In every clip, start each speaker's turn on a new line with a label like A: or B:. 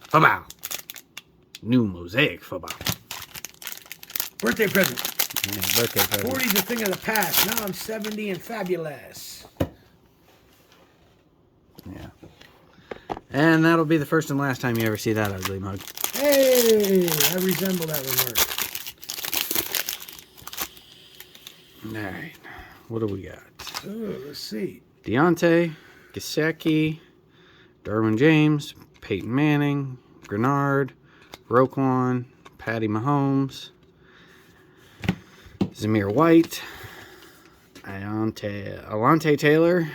A: Football. New Mosiac Football.
B: Birthday present.
A: Yeah, birthday present.
B: 40's a thing of the past. Now I'm 70 and fabulous.
A: Yeah. And that'll be the first and last time you ever see that ugly mug.
B: Hey, I resemble that remark.
A: Alright. What do we got?
B: Oh, let's see.
A: Deontay, Gesicki, Derwin James, Peyton Manning, Grenard, Roquan, Patty Mahomes, Zamir White, Alante Taylor,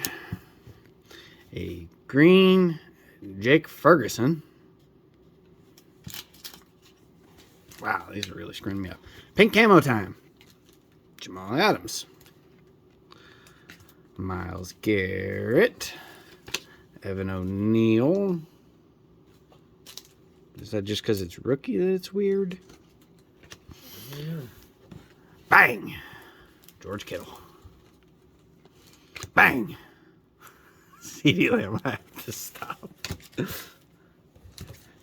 A: a green Jake Ferguson. Wow, these are really screwing me up. Pink camo time. Jamal Adams. Myles Garrett. Evan O'Neal. Is that just because it's rookie that it's weird?
B: Yeah.
A: Bang! George Kittle. Bang! CD Lamb, I have to stop.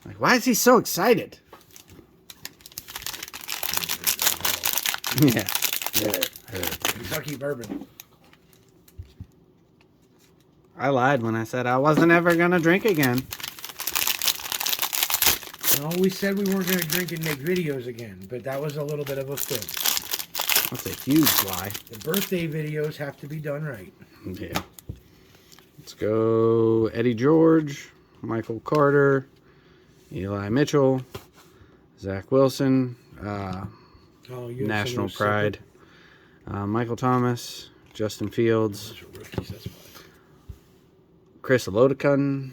A: Like, why is he so excited? Yeah.
B: Kentucky bourbon.
A: I lied when I said I wasn't ever going to drink again.
B: No, we said we weren't going to drink and make videos again, but that was a little bit of a fib.
A: That's a huge lie.
B: The birthday videos have to be done right.
A: Yeah. Let's go Eddie George, Michael Carter, Eli Mitchell, Zach Wilson, National Pride, Michael Thomas, Justin Fields,
B: Those are rookies, that's why.
A: Chris Lodicun.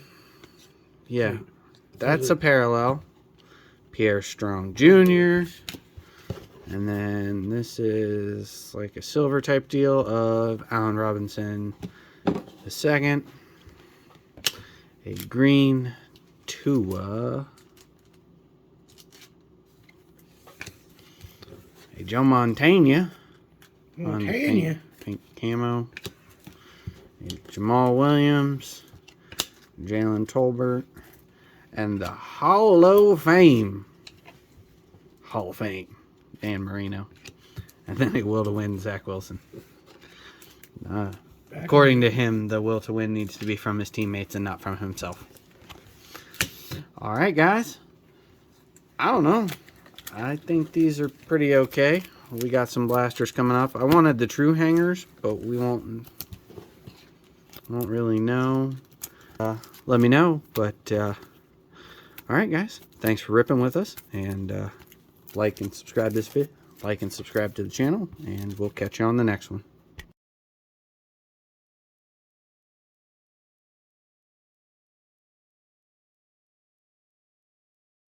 A: Yeah,
B: Wait,
A: that's a parallel. Pierre Strong Jr. And then this is like a silver type deal of Allen Robinson the second. A green Tua. A Joe Montana.
B: Montana.
A: Pink camo. A Jamal Williams. Jalen Tolbert. And the Hall of Fame. Hall of Fame. Dan Marino. And then a will to win, Zach Wilson. According to him, the will to win needs to be from his teammates and not from himself. Alright, guys. I don't know. I think these are pretty okay. We got some blasters coming up. I wanted the true hangers, but we won't really know. Let me know. But, alright, guys. Thanks for ripping with us. And, like and subscribe this video. Like and subscribe to the channel. And we'll catch you on the next one.